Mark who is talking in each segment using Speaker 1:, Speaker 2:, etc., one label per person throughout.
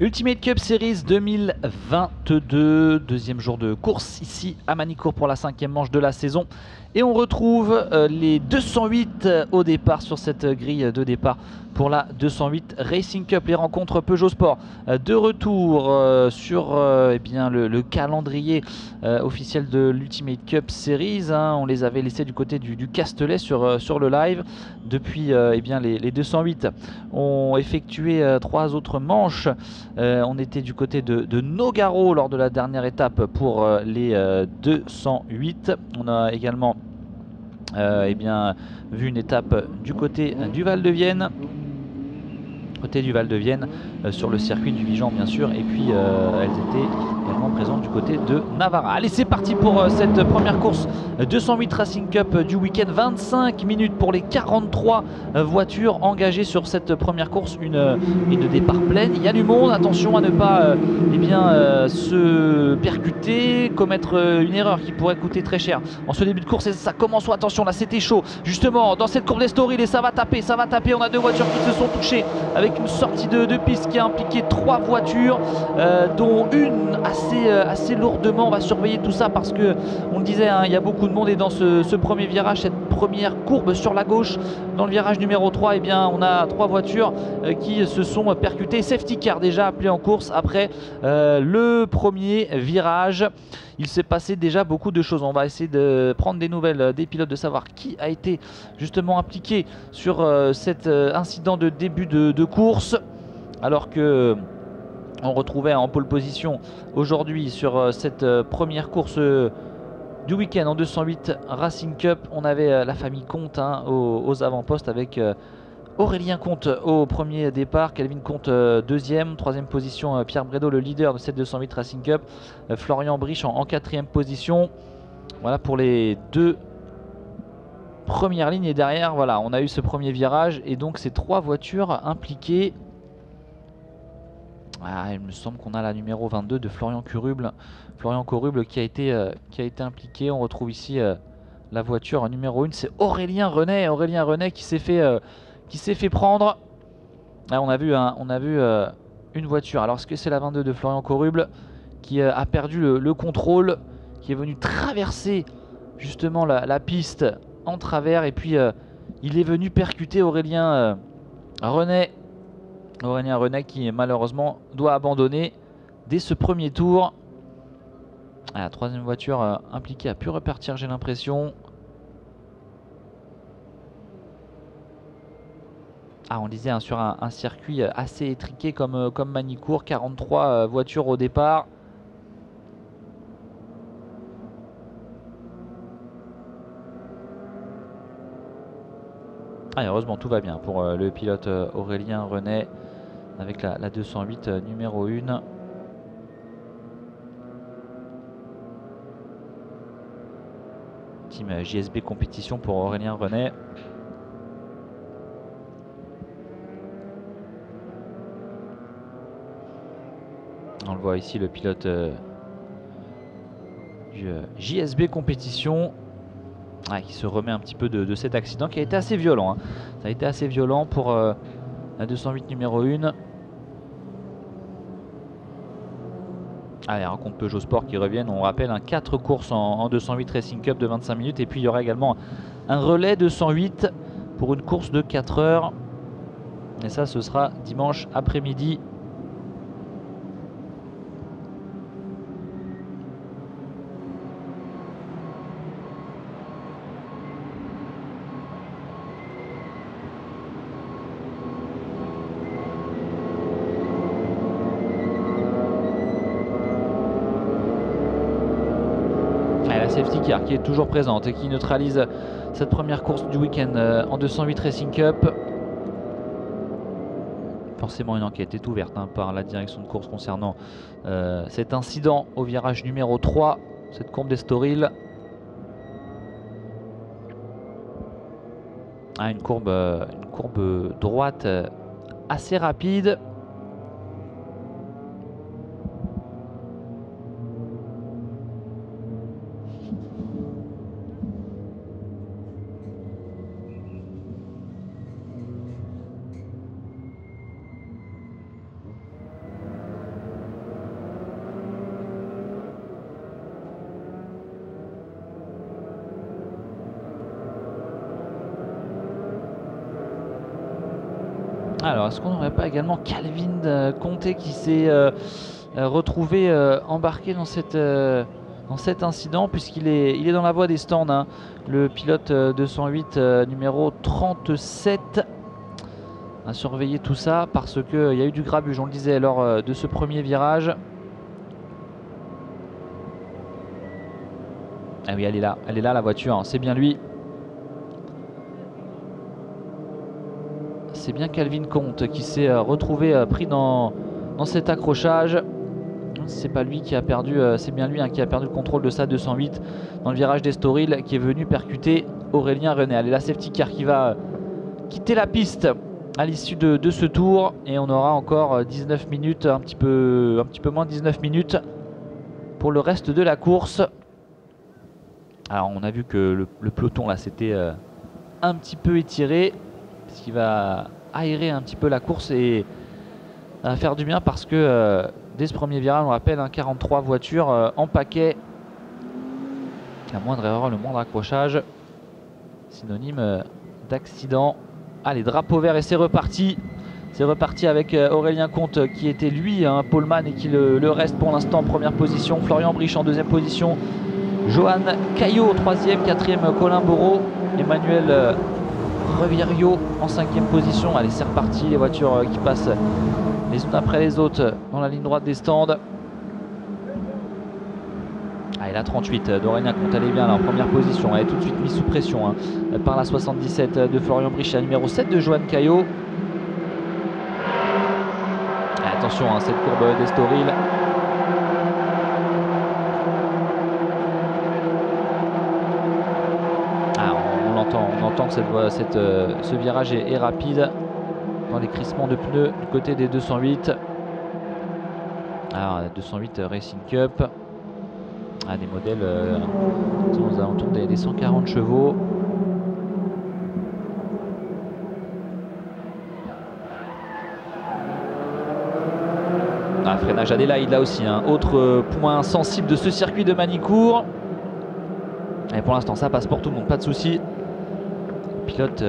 Speaker 1: Ultimate Cup Series 2022, deuxième jour de course ici à Manicourt pour la 5e manche de la saison. Et on retrouve les 208 au départ sur cette grille de départ pour la 208 Racing Cup. Les rencontres Peugeot Sport de retour sur eh bien, le calendrier officiel de l'Ultimate Cup Series. On les avait laissés du côté du Castellet sur le live. Depuis eh bien, les 208 ont effectué 3 autres manches. On était du côté de Nogaro lors de la dernière étape pour les 208. On a également eh bien, vu une étape du côté du Val de Vienne. Sur le circuit du Vigan bien sûr, et puis elles étaient également présentes du côté de Navarra. Allez, c'est parti pour cette première course 208 Racing Cup du week-end. 25 minutes pour les 43 voitures engagées sur cette première course, une départ pleine. Il y a du monde, attention à ne pas eh bien, se percuter, commettre une erreur qui pourrait coûter très cher en ce début de course. Et ça commence, attention là, c'était chaud justement dans cette courbe d'Estoril, et ça va taper. On a deux voitures qui se sont touchées avec une sortie de piste qui a impliqué 3 voitures, dont une assez lourdement. On va surveiller tout ça parce que on le disait, il y a beaucoup de monde, et dans ce premier virage, cette première courbe sur la gauche, dans le virage numéro 3, eh bien, on a 3 voitures qui se sont percutées. Safety car déjà appelé en course après le premier virage. Il s'est passé déjà beaucoup de choses. On va essayer de prendre des nouvelles des pilotes, de savoir qui a été justement impliqué sur cet incident de début de course, alors que on retrouvait en pole position aujourd'hui sur cette première course du week-end en 208 Racing Cup. On avait la famille Comte aux avant-postes, avec Aurélien Comte au premier départ, Calvin Comte deuxième, troisième position Pierre Bredo, le leader de cette 208 Racing Cup, Florian Briche en quatrième position. Voilà pour les deux premières lignes, et derrière voilà, on a eu ce premier virage et donc ces 3 voitures impliquées. Il me semble qu'on a la numéro 22 de Florian Coruble qui a été impliqué. On retrouve ici la voiture numéro 1, c'est Aurélien Renet qui s'est fait prendre. Là, on a vu une voiture. Alors, est-ce que c'est la 22 de Florian Coruble qui a perdu le contrôle, qui est venu traverser justement la piste en travers, et puis il est venu percuter Aurélien Renet qui malheureusement doit abandonner dès ce premier tour. La 3e voiture impliquée a pu repartir, j'ai l'impression. On disait sur un circuit assez étriqué comme Manicourt, 43 voitures au départ. Heureusement, tout va bien pour le pilote Aurélien Renet avec la 208 numéro 1. Team JSB compétition pour Aurélien Renet. On le voit ici, le pilote du JSB compétition qui se remet un petit peu de cet accident qui a été assez violent. Ça a été assez violent pour la 208 numéro 1. Allez, rencontre Peugeot Sport qui reviennent. On rappelle 4 courses en 208 Racing Cup de 25 minutes. Et puis il y aura également un relais 208 pour une course de 4 heures. Et ça, ce sera dimanche après-midi. Safety car qui est toujours présente et qui neutralise cette première course du week-end en 208 Racing Cup. Forcément, une enquête est ouverte par la direction de course concernant cet incident au virage numéro 3, cette courbe d'Estoril. Une courbe droite assez rapide. Alors, est-ce qu'on n'aurait pas également Calvin Conté qui s'est retrouvé embarqué dans cet incident, puisqu'il est dans la voie des stands, hein, le pilote 208 numéro 37. À surveiller tout ça parce qu'il y a eu du grabuge, on le disait, lors de ce premier virage. Ah oui, elle est là la voiture, hein, c'est bien lui. C'est bien Calvin Conté qui s'est retrouvé pris dans cet accrochage. C'est pas lui qui a perdu, c'est bien lui, hein, qui a perdu le contrôle de sa 208 dans le virage d'Estoril, qui est venu percuter Aurélien René. Allez, la safety car qui va quitter la piste à l'issue de ce tour, et on aura encore 19 minutes, un petit peu moins de 19 minutes pour le reste de la course. Alors on a vu que le peloton là s'était un petit peu étiré, ce qui va aérer un petit peu la course et va faire du bien, parce que dès ce premier virage, on rappelle, hein, 43 voitures en paquet. La moindre erreur, le moindre accrochage, synonyme d'accident. Allez, drapeau vert et c'est reparti. C'est reparti avec Aurélien Conté qui était lui un poleman et qui le reste pour l'instant en première position. Florian Briche en deuxième position. Johan Caillot troisième, quatrième Colin Bourreau. Emmanuel Revirio en cinquième position. Allez, c'est reparti, les voitures qui passent les unes après les autres dans la ligne droite des stands. Allez, la 38 d'Aurélien Conté, elle est bien là en première position. Elle est tout de suite mise sous pression, hein, par la 77 de Florian Briche, la numéro 7 de Johan Caillot. Attention, hein, cette courbe d'Estoril. Ah, on entend que ce virage est rapide dans les crissements de pneus du côté des 208. Alors, 208 Racing Cup. Ah, des modèles aux alentours des 140 chevaux. Ah, freinage Adélaïde là aussi, hein. Autre point sensible de ce circuit de Manicourt. Et pour l'instant ça passe pour tout le monde, pas de souci. Le pilote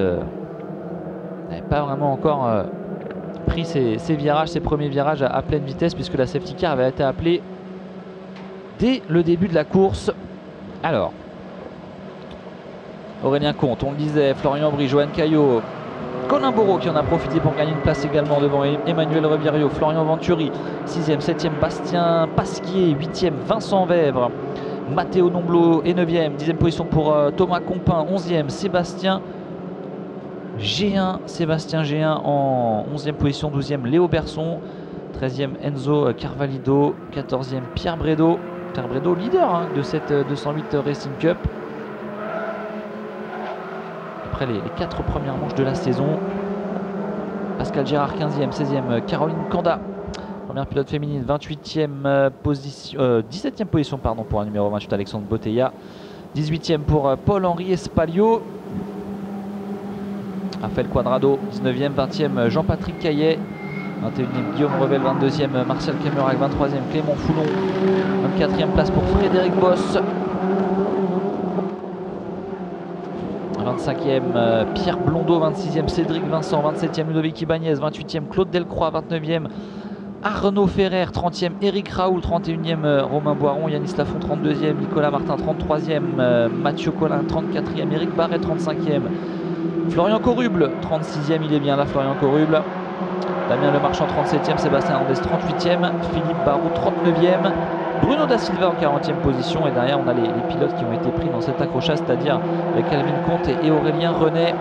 Speaker 1: n'avait pas vraiment encore pris ses virages, ses premiers virages à pleine vitesse, puisque la safety car avait été appelée dès le début de la course. Alors, Aurélien Conté, on le disait, Florian Briche, Johan Caillot, Colin Bourreau qui en a profité pour gagner une place également devant Emmanuel Revirio, Florian Venturi, 6e, 7e Bastien Pasquier, 8e Vincent Vèvre, Matteo Nomblot est 9e, 10e position pour Thomas Compin, 11e Sébastien Géhin, en 11e position, 12e Léo Berson, 13e Enzo Carvalho, 14e Pierre Brédot, leader, hein, de cette 208 Racing Cup. Après les 4 premières manches de la saison, Pascal Gérard 15e, 16e Caroline Canda, première pilote féminine, 28e position, 17e position pardon, pour un numéro 28 Alexandre Botella, 18e pour Paul-Henri Espalio, Raphaël Quadrado 19e, 20e Jean-Patrick Caillet, 21e Guillaume Revel, 22e Martial Camerac, 23e Clément Foulon, 24e place pour Frédéric Boss, 25e Pierre Blondeau, 26e Cédric Vincent, 27e Ludovic Ibanez, 28e Claude Delcroix, 29e Arnaud Ferrer, 30e Éric Raoul, 31e Romain Boiron, Yanis Lafont 32e, Nicolas Martin 33e, Mathieu Collin 34e, Éric Barret 35e, Florian Coruble 36e, il est bien là Florian Coruble, Damien Lemarchand 37e, Sébastien Hernandez 38e, Philippe Barou 39e, Bruno Da Silva en 40e position, et derrière on a les pilotes qui ont été pris dans cet accrochage, c'est-à-dire Calvin Conté et Aurélien René.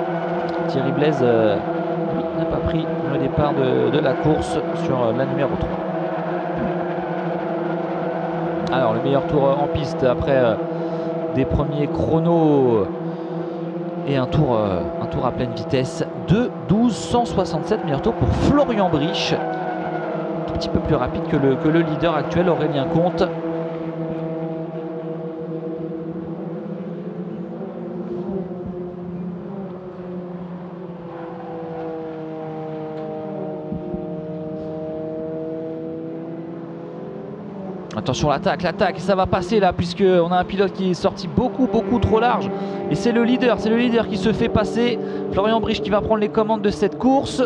Speaker 1: Thierry Blaise lui n'a pas pris le départ de la course sur la numéro 3. Alors le meilleur tour en piste après des premiers chronos et un tour à pleine vitesse de 12,167, meilleur tour pour Florian Briche, un petit peu plus rapide que le leader actuel Aurélien Conté. Attention l'attaque, ça va passer là, puisque on a un pilote qui est sorti beaucoup trop large, et c'est le leader qui se fait passer. Florian Briche qui va prendre les commandes de cette course.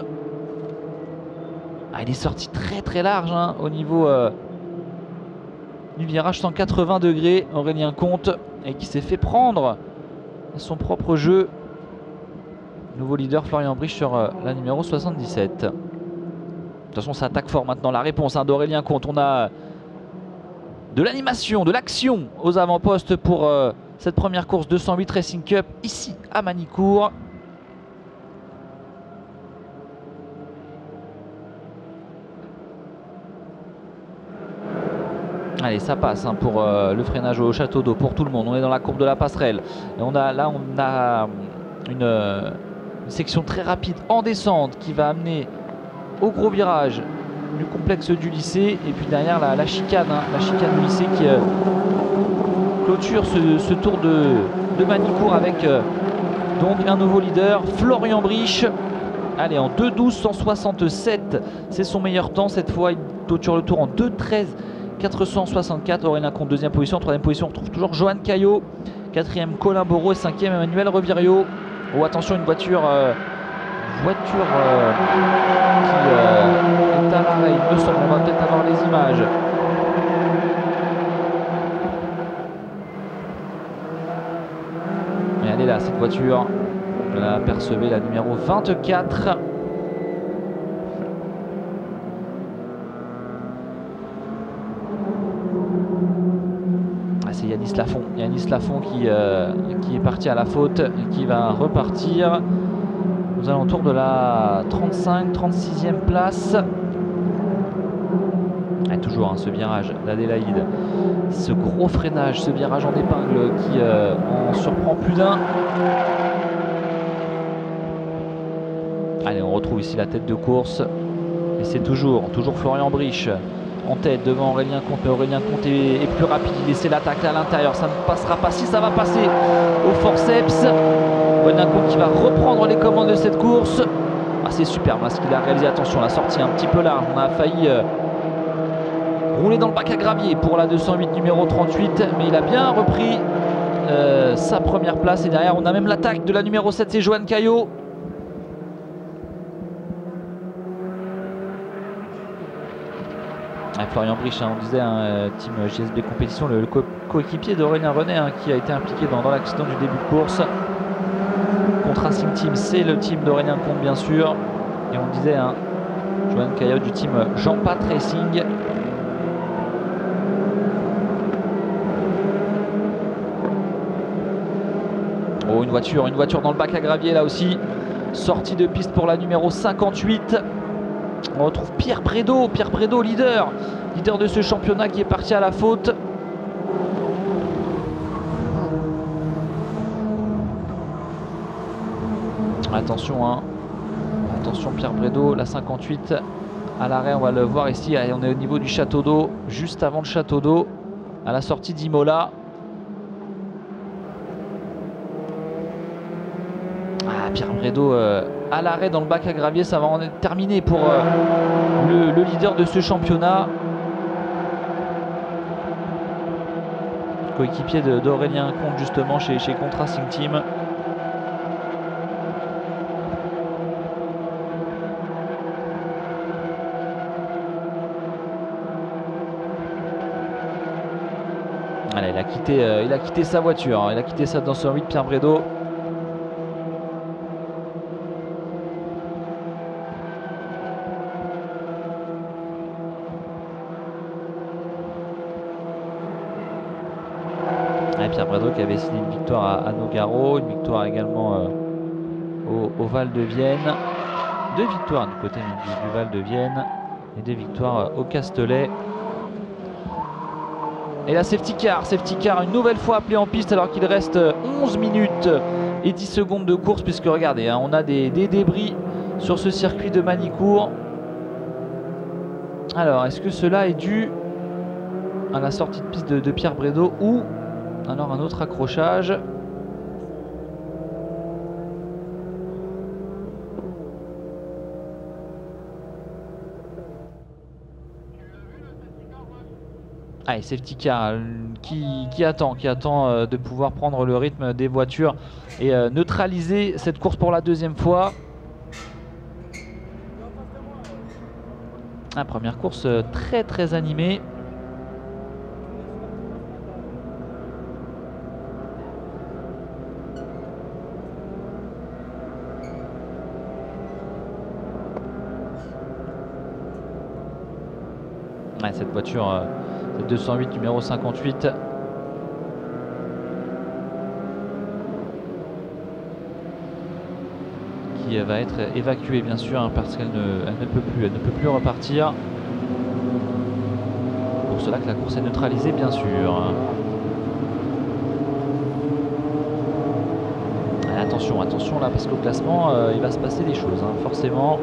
Speaker 1: Ah, il est sorti très large hein, au niveau du virage 180 degrés, Aurélien Comte, et qui s'est fait prendre à son propre jeu. Nouveau leader Florian Briche sur la numéro 77. De toute façon ça attaque fort maintenant, la réponse hein, d'Aurélien Comte. On a de l'animation, de l'action aux avant-postes pour cette première course 208 Racing Cup ici à Manicourt. Allez, ça passe hein, pour le freinage au château d'eau pour tout le monde. On est dans la courbe de la passerelle. Et on a une section très rapide en descente qui va amener au gros virage du complexe du lycée. Et puis derrière la chicane, hein, la chicane du lycée qui clôture ce tour de Manicourt avec donc un nouveau leader, Florian Briche. Allez, en 2:12.167, c'est son meilleur temps. Cette fois, il clôture le tour en 2:13.464. Aurélien Comte, deuxième position. Troisième position, on retrouve toujours Johan Caillot. Quatrième, Colin Bourreau. Et cinquième, Emmanuel Revirio. Oh, attention, une voiture qui est à l'arrêt, il me semble. On va peut-être avoir les images. Et elle est là, cette voiture. Vous la apercevez, la numéro 24. C'est Yanis Lafont. Yanis Lafont qui est parti à la faute et qui va repartir aux alentours de la 35-36e place. Et toujours hein, ce virage d'Adélaïde, ce gros freinage, ce virage en épingle qui en surprend plus d'un. Allez, on retrouve ici la tête de course et c'est toujours Florian Briche en tête devant Aurélien Comte, mais Aurélien Comte est plus rapide, il essaie l'attaque à l'intérieur, ça ne passera pas. Si ça va passer au forceps, Aurélien Comte qui va reprendre les commandes de cette course. Ah, c'est superbe hein, ce qu'il a réalisé, attention la sortie un petit peu large, on a failli rouler dans le bac à gravier pour la 208 numéro 38, mais il a bien repris sa première place et derrière on a même l'attaque de la numéro 7, c'est Johan Caillot. Florian Briche, hein, on disait, hein, team JSB Compétition, le coéquipier d'Aurélien René hein, qui a été impliqué dans l'accident du début de course. Contre Racing Team, c'est le team d'Aurélien Comte bien sûr. Et on disait, hein, Johan Caillot du team Jean Pat Racing. Oh, une voiture dans le bac à gravier là aussi. Sortie de piste pour la numéro 58. On retrouve Pierre Brédot, leader de ce championnat qui est parti à la faute. Attention, hein. Attention Pierre Brédot, la 58 à l'arrêt, on va le voir ici. Allez, on est au niveau du château d'eau, juste avant le château d'eau, à la sortie d'Imola. Ah, Pierre Brédot à l'arrêt dans le bac à gravier, ça va en être terminé pour le leader de ce championnat. Coéquipier d'Aurélien Comte justement chez Comte Racing Team. Allez, il a quitté sa voiture, hein. Il a quitté sa 208 Pierre Brédot. Pierre Brédot qui avait signé une victoire à Nogaro, une victoire également au Val de Vienne. 2 victoires du côté du Val de Vienne et 2 victoires au Castellet. Et la safety car une nouvelle fois appelée en piste alors qu'il reste 11 minutes et 10 secondes de course, puisque regardez, hein, on a des débris sur ce circuit de Manicourt. Alors, est-ce que cela est dû à la sortie de piste de Pierre Brédot ou alors un autre accrochage? Allez, safety car qui attend de pouvoir prendre le rythme des voitures et neutraliser cette course pour la deuxième fois. La première course très animée. Ouais, cette voiture, cette 208 numéro 58. Qui va être évacuée bien sûr hein, parce qu'elle ne peut plus repartir. Pour cela que la course est neutralisée bien sûr. Attention là parce qu'au classement il va se passer des choses hein, forcément.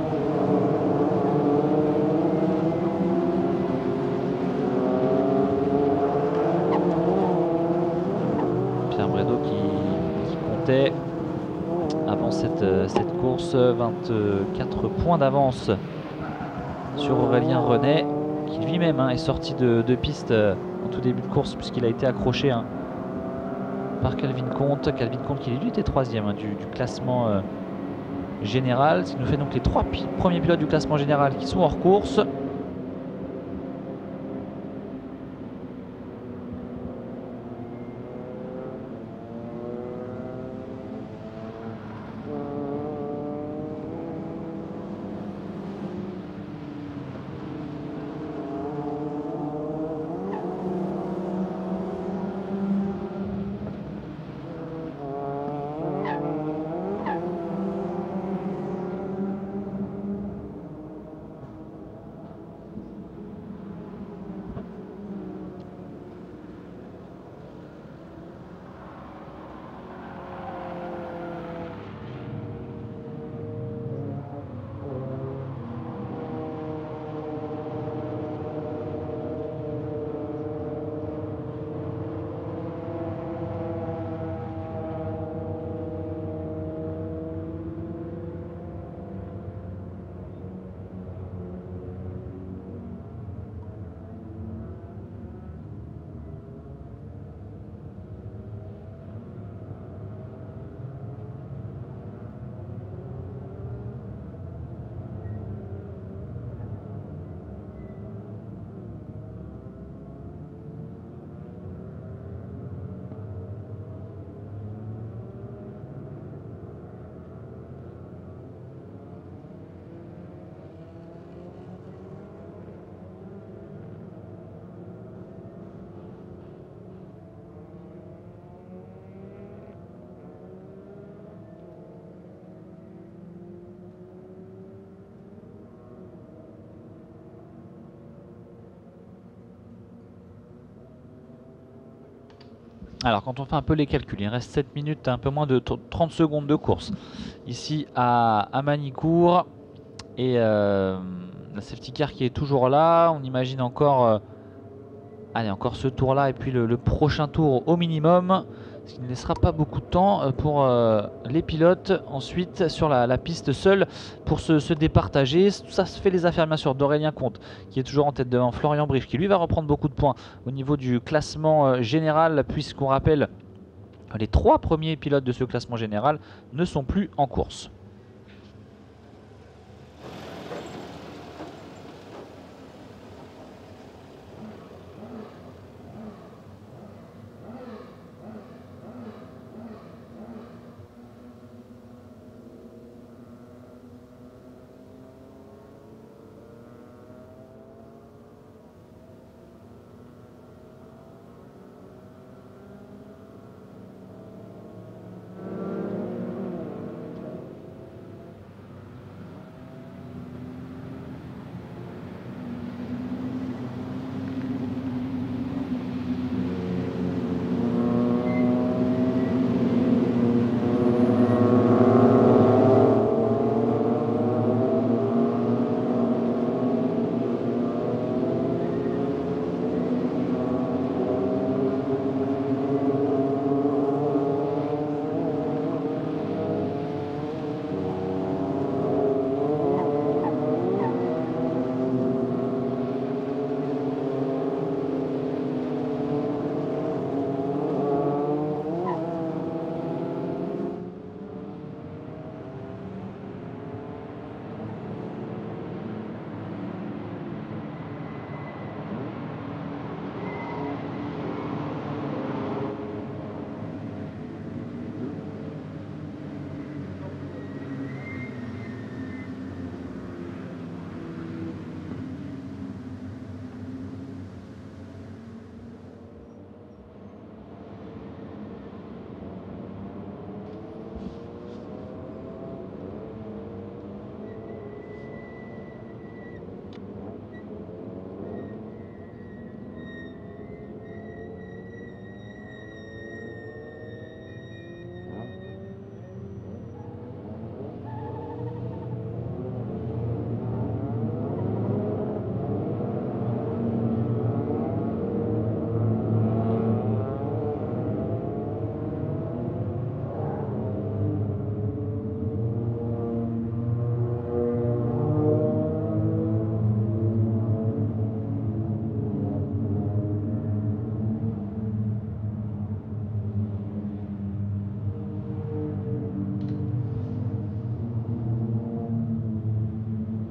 Speaker 1: Pierre Brédot qui comptait avant cette course 24 points d'avance sur Aurélien Renet qui lui-même hein, est sorti de piste en tout début de course puisqu'il a été accroché hein, par Calvin Comte. Calvin Comte qui lui était 3e hein, du classement général. Ce qui nous fait donc les 3 premiers pilotes du classement général qui sont hors course. Alors quand on fait un peu les calculs, il reste 7 minutes, un peu moins de 30 secondes de course ici à Manicourt. Et la safety car qui est toujours là. On imagine encore, allez, encore ce tour là et puis le prochain tour au minimum. Ce qui ne laissera pas beaucoup de temps pour les pilotes ensuite sur la piste seule pour se départager. Ça se fait les affaires bien sûr d'Aurélien Comte qui est toujours en tête devant Florian Brive qui lui va reprendre beaucoup de points au niveau du classement général puisqu'on rappelle les 3 premiers pilotes de ce classement général ne sont plus en course.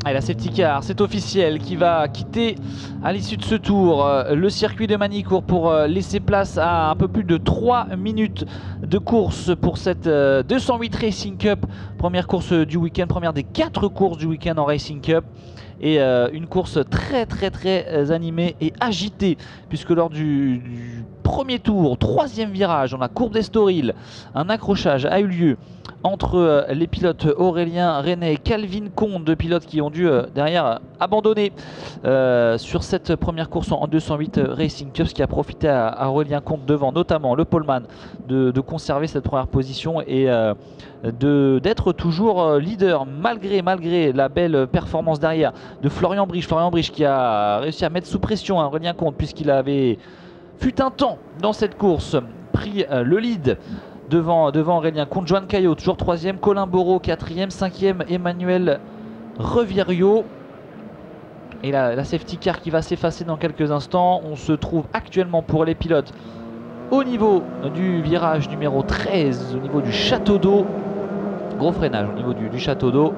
Speaker 1: Et la safety car, c'est officiel, qui va quitter à l'issue de ce tour le circuit de Manicourt pour laisser place à un peu plus de 3 minutes de course pour cette 208 Racing Cup. Première course du week-end, première des 4 courses du week-end en Racing Cup. Et une course très animée et agitée, puisque lors du premier tour, 3e virage, dans la courbe d'Estoril, un accrochage a eu lieu entre les pilotes Aurélien René et Calvin Comte, deux pilotes qui ont dû derrière abandonner sur cette première course en 208 Racing Cup, ce qui a profité à Aurélien Comte devant notamment le poleman de conserver cette première position et d'être toujours leader malgré la belle performance derrière de Florian Briche. Florian Briche qui a réussi à mettre sous pression Aurélien Comte, puisqu'il avait fut un temps dans cette course pris le lead devant Aurélien Comte. Joan Caillot toujours 3e, Colin Bourreau 4e, 5e Emmanuel Revierio. Et la safety car qui va s'effacer dans quelques instants. On se trouve actuellement pour les pilotes au niveau du virage numéro 13, au niveau du château d'eau. Gros freinage au niveau du château d'eau.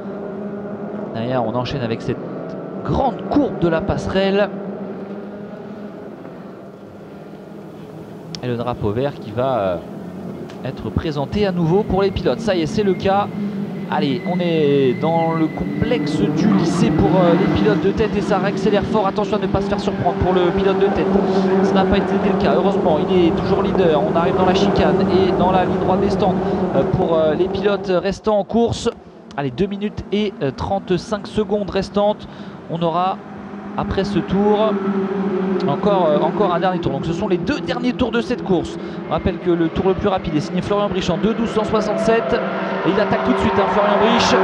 Speaker 1: Derrière, on enchaîne avec cette grande courbe de la passerelle. Et le drapeau vert qui va être présenté à nouveau pour les pilotes. Ça y est, c'est le cas. Allez, on est dans le complexe du lycée pour les pilotes de tête et ça accélère fort. Attention à ne pas se faire surprendre pour le pilote de tête. Ça n'a pas été le cas. Heureusement, il est toujours leader. On arrive dans la chicane et dans la ligne droite des stands pour les pilotes restants en course. Allez, 2 minutes et 35 secondes restantes. On aura, après ce tour, encore un dernier tour. Donc ce sont les 2 derniers tours de cette course. On rappelle que le tour le plus rapide est signé Florian Briche en 2:12:167. Et il attaque tout de suite, Florian Briche.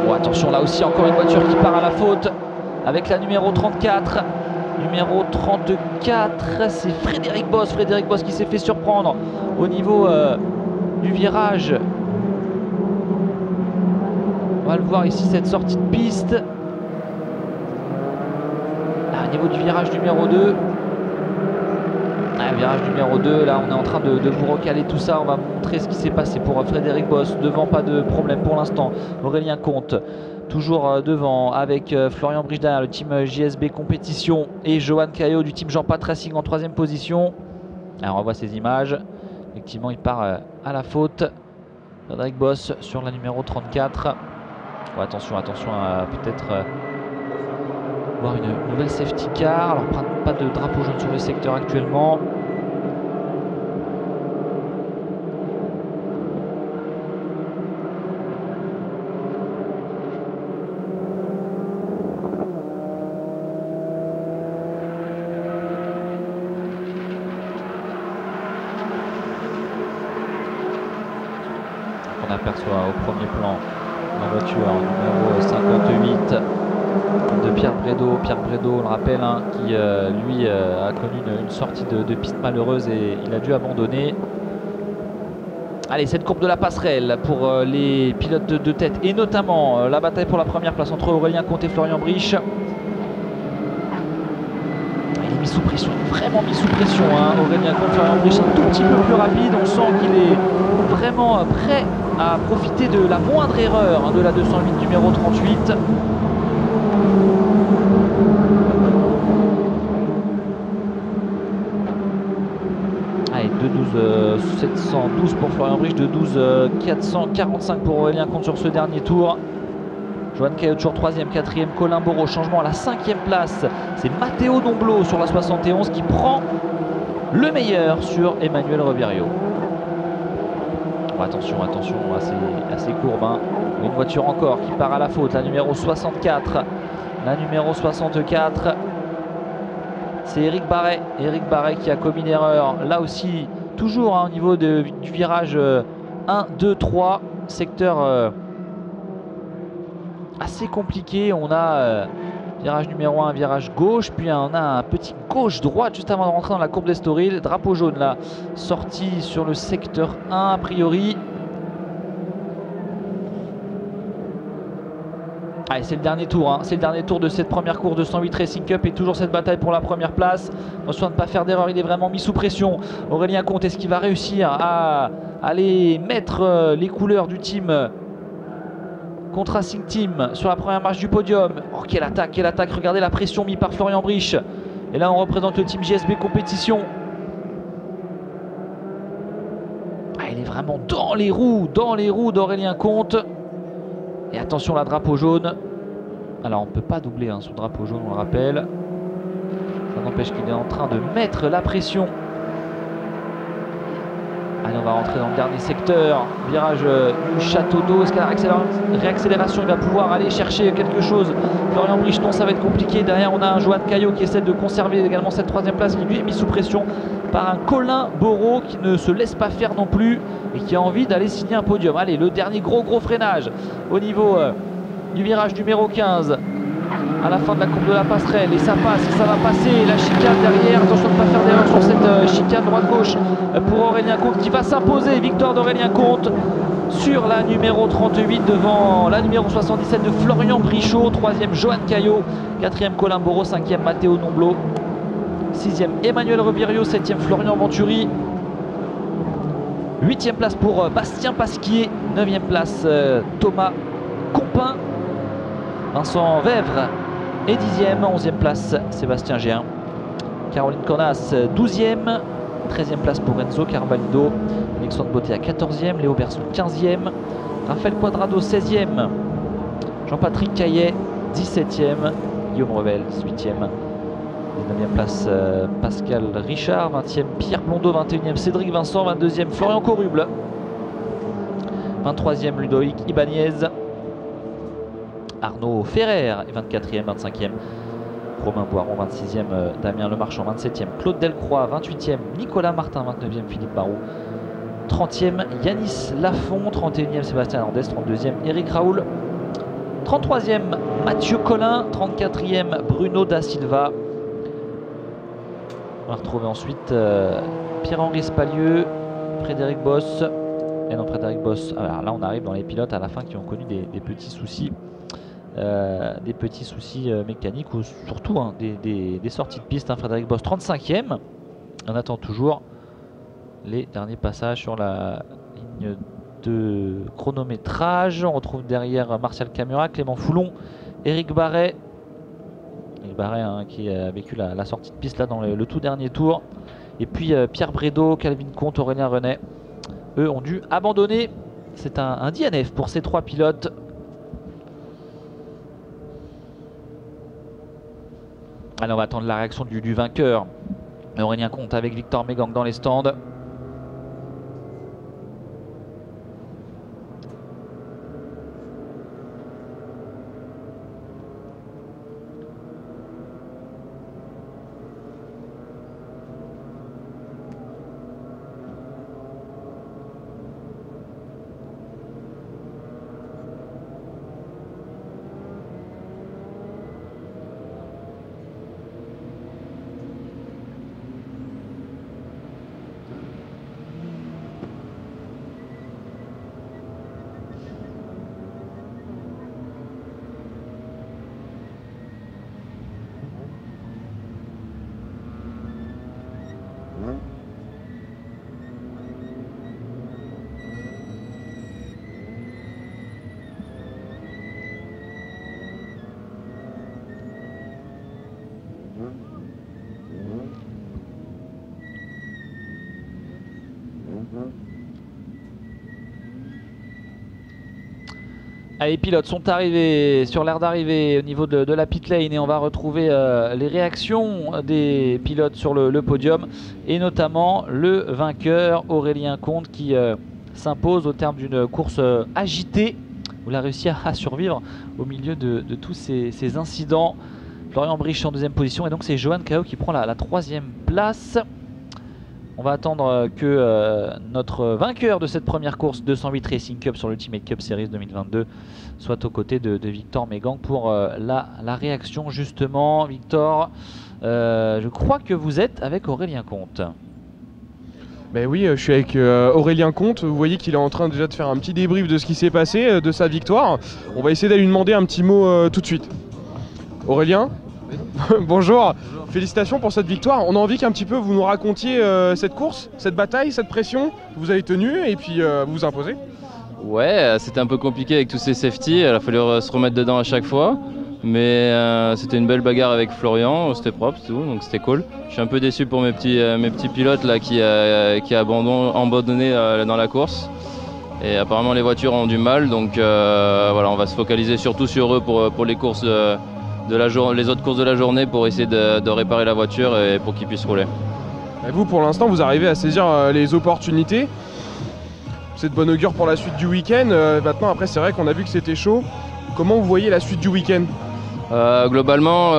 Speaker 1: Bon, attention, là aussi encore une voiture qui part à la faute avec la numéro 34. Numéro 34, c'est Frédéric Boss. Frédéric Boss qui s'est fait surprendre au niveau du virage. On va le voir ici, cette sortie de piste. Là, au niveau du virage numéro 2. Ah, virage numéro 2, là on est en train de vous recaler tout ça. On va vous montrer ce qui s'est passé pour Frédéric Boss. Devant, pas de problème pour l'instant. Aurélien Comte toujours devant avec Florian Briche derrière, le team JSB Compétition, et Joan Caillot du team Jean Pat Racing en 3e position. Alors on voit ces images. Effectivement, il part à la faute. Frédéric Boss sur la numéro 34. Oh, attention à peut-être voir une nouvelle safety car. Alors pas de drapeau jaune sur le secteur actuellement. On aperçoit au premier plan la voiture numéro 58 de Pierre Brédot. Pierre Brédot, on le rappelle, hein, qui lui a connu une sortie de piste malheureuse et il a dû abandonner. Allez, cette courbe de la passerelle pour les pilotes de tête et notamment la bataille pour la première place entre Aurélien Comte et Florian Briche. Il est mis sous pression, vraiment mis sous pression, hein. Aurélien Comte, Florian Briche un tout petit peu plus rapide. On sent qu'il est vraiment prêt à profiter de la moindre erreur, hein, de la 208 numéro 38. Allez, 2:12:712 pour Florian Briche, 2:12:445 pour Aurélien Comte sur ce dernier tour. Joan Caillot toujours 3e, 4e, Colin Bourreau. Changement à la 5e place. C'est Matteo Domblo sur la 71 qui prend le meilleur sur Emmanuel Revierio. Oh, attention à ces courbes, hein. Une voiture encore qui part à la faute, la numéro 64. La numéro 64, c'est Eric Barret. Eric Barret qui a commis une erreur. Là aussi, toujours, hein, au niveau du virage 1, 2, 3. Secteur assez compliqué. On a virage numéro 1, virage gauche. Puis on a un petit gauche-droite juste avant de rentrer dans la courbe d'Estoril. Drapeau jaune là, sorti sur le secteur 1 a priori. Allez, c'est le dernier tour, hein. C'est le dernier tour de cette première course de 108 Racing Cup et toujours cette bataille pour la première place. Attention à ne pas faire d'erreur, il est vraiment mis sous pression. Aurélien Comte, est-ce qu'il va réussir à aller mettre les couleurs du team contre Racing Team sur la première marche du podium? Oh, quelle attaque, quelle attaque. Regardez la pression mise par Florian Briche. Et là, on représente le team JSB Compétition. Ah, il est vraiment dans les roues d'Aurélien Comte. Et attention, la drapeau jaune. Alors, on ne peut pas doubler hein, sur le drapeau jaune, on le rappelle. Ça n'empêche qu'il est en train de mettre la pression. Allez, on va rentrer dans le dernier secteur. Virage du château d'eau. Est-ce qu'à la réaccélération, il va pouvoir aller chercher quelque chose? Florian Briche, non, ça va être compliqué. Derrière, on a un Johan Caillot qui essaie de conserver également cette troisième place, qui lui est mis sous pression par un Colin Borot qui ne se laisse pas faire non plus et qui a envie d'aller signer un podium. Allez, le dernier gros freinage au niveau du virage numéro 15 à la fin de la courbe de la passerelle, et ça passe, et ça va passer. La chicane derrière, attention de ne pas faire d'erreur sur cette chicane droite-gauche pour Aurélien Comte qui va s'imposer. Victoire d'Aurélien Comte sur la numéro 38 devant la numéro 77 de Florian Brichot, 3e Johan Caillot, 4e Colin Borot, 5e Matteo Nomblot, 6e Emmanuel Revirio, 7e Florian Venturi, 8e place pour Bastien Pasquier, 9e place Thomas Compin, Vincent Vèvre est 10e, 11e place Sébastien Géin, Caroline Cornas 12e, 13e place pour Renzo Carvalho, Alexandre Beauté à 14e, Léo Berson 15e, Raphaël Quadrado 16e, Jean-Patrick Caillet 17e, Guillaume Revel 18e, 19e place Pascal Richard, 20e Pierre Blondeau, 21e Cédric Vincent, 22e Florian Coruble, 23e Ludovic Ibanez, Arnaud Ferrer est 24e, 25e Romain Boiron, 26e Damien Lemarchand, 27e Claude Delcroix, 28e Nicolas Martin, 29e Philippe Barou, 30e Yanis Lafont, 31e Sébastien Hernandez, 32e Eric Raoul, 33e Mathieu Collin, 34e Bruno Da Silva. On va retrouver ensuite Pierre-Henri Spalieu, Frédéric Boss. Et non, Frédéric Boss. Alors là, on arrive dans les pilotes à la fin qui ont connu des petits soucis. Mécaniques ou surtout hein, des sorties de piste. Hein. Frédéric Boss 35e. On attend toujours les derniers passages sur la ligne de chronométrage. On retrouve derrière Martial Camura, Clément Foulon, Eric Barret. Eric Barret hein, qui a vécu la sortie de piste là dans le tout dernier tour. Et puis Pierre Brédot, Calvin Comte, Aurélien Renet, eux ont dû abandonner. C'est un DNF pour ces trois pilotes. Allez, on va attendre la réaction du vainqueur. Aurélien Comte avec Victor Mégang dans les stands. Les pilotes sont arrivés sur l'aire d'arrivée au niveau de la pit lane et on va retrouver les réactions des pilotes sur le podium et notamment le vainqueur Aurélien Comte qui s'impose au terme d'une course agitée où il a réussi à survivre au milieu de tous ces incidents. Florian Briche en deuxième position et donc c'est Johan Caillot qui prend la troisième place. On va attendre que notre vainqueur de cette première course 208 Racing Cup sur l'Ultimate Cup Series 2022 soit aux côtés de Victor Mégang pour la réaction justement. Victor, je crois que vous êtes avec Aurélien Comte.
Speaker 2: Ben oui, je suis avec Aurélien Comte. Vous voyez qu'il est en train déjà de faire un petit débrief de ce qui s'est passé, de sa victoire. On va essayer d'aller lui demander un petit mot tout de suite. Aurélien, bonjour. Félicitations pour cette victoire. On a envie qu'un petit peu vous nous racontiez cette course, cette bataille, cette pression que vous avez tenue et puis vous vous imposez.
Speaker 3: Ouais, c'était un peu compliqué avec tous ces safety, il a fallu se remettre dedans à chaque fois. Mais c'était une belle bagarre avec Florian, c'était propre tout, donc c'était cool. Je suis un peu déçu pour mes petits pilotes là, qui abandonné dans la course. Et apparemment les voitures ont du mal, donc voilà, on va se focaliser surtout sur eux pour les courses les autres courses de la journée pour essayer de réparer la voiture et pour qu'ils puissent rouler.
Speaker 2: Et vous, pour l'instant, vous arrivez à saisir les opportunités. C'est de bonne augure pour la suite du week-end. Maintenant, après, c'est vrai qu'on a vu que c'était chaud. Comment vous voyez la suite du week-end?
Speaker 3: Globalement,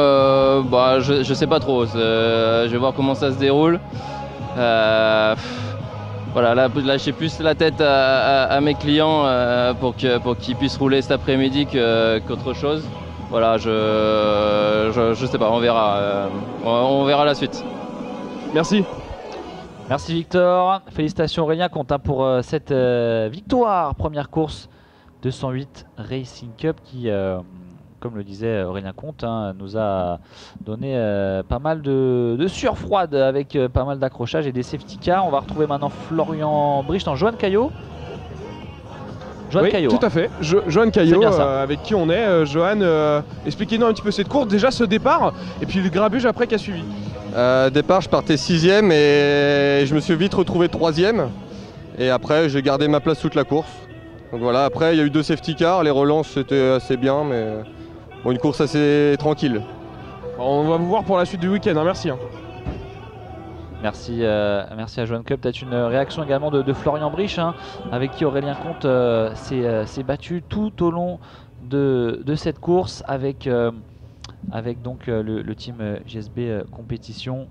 Speaker 3: je sais pas trop. Je vais voir comment ça se déroule. Voilà, là j'ai plus la tête à mes clients pour qu'ils puissent rouler cet après-midi qu'autre chose. Voilà, je sais pas, on verra. On verra la suite.
Speaker 2: Merci.
Speaker 1: Merci Victor. Félicitations Aurélien Comte pour cette victoire. Première course 208 Racing Cup qui, comme le disait Aurélien Comte, nous a donné pas mal de sueur froide avec pas mal d'accrochages et des safety cars. On va retrouver maintenant Florian Bricht en Johan Caillot. Johan Caillot,
Speaker 2: tout à fait. Johan Caillot, avec qui on est. Johan, expliquez-nous un petit peu cette course, déjà ce départ, et puis le grabuge après qui a suivi.
Speaker 4: Départ, je partais 6ème et je me suis vite retrouvé 3ème. Et après, j'ai gardé ma place toute la course. Donc voilà, après, il y a eu 2 safety cars, les relances c'était assez bien, mais bon, une course assez tranquille.
Speaker 2: On va vous voir pour la suite du week-end, merci.
Speaker 1: Merci, merci à Johan Cup. Peut-être une réaction également de Florian Bricht, avec qui Aurélien Comte s'est battu tout au long de cette course avec donc le team GSB Compétition.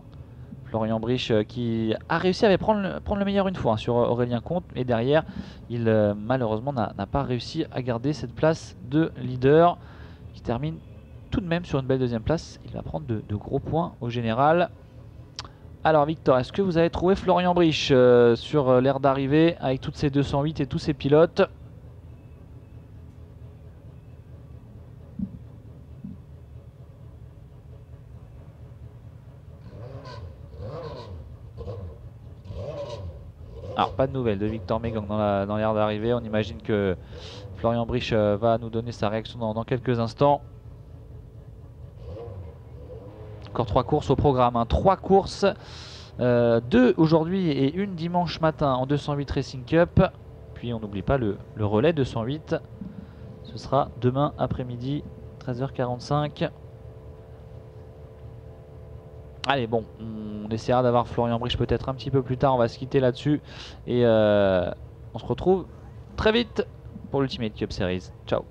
Speaker 1: Florian Bricht qui a réussi à prendre le meilleur une fois sur Aurélien Comte, et derrière il malheureusement n'a pas réussi à garder cette place de leader, qui termine tout de même sur une belle deuxième place. Il va prendre de gros points au général. Alors Victor, est-ce que vous avez trouvé Florian Bricht sur l'aire d'arrivée avec toutes ces 208 et tous ces pilotes? Alors pas de nouvelles de Victor Mégang dans l'aire d'arrivée. On imagine que Florian Bricht va nous donner sa réaction dans quelques instants. Encore 3 courses au programme, 3 courses, 2 aujourd'hui et une dimanche matin en 208 Racing Cup. Puis on n'oublie pas le relais 208, ce sera demain après-midi 13h45. Allez, bon, on essaiera d'avoir Florian Bricht peut-être un petit peu plus tard. On va se quitter là-dessus et on se retrouve très vite pour l'Ultimate Cup Series. Ciao.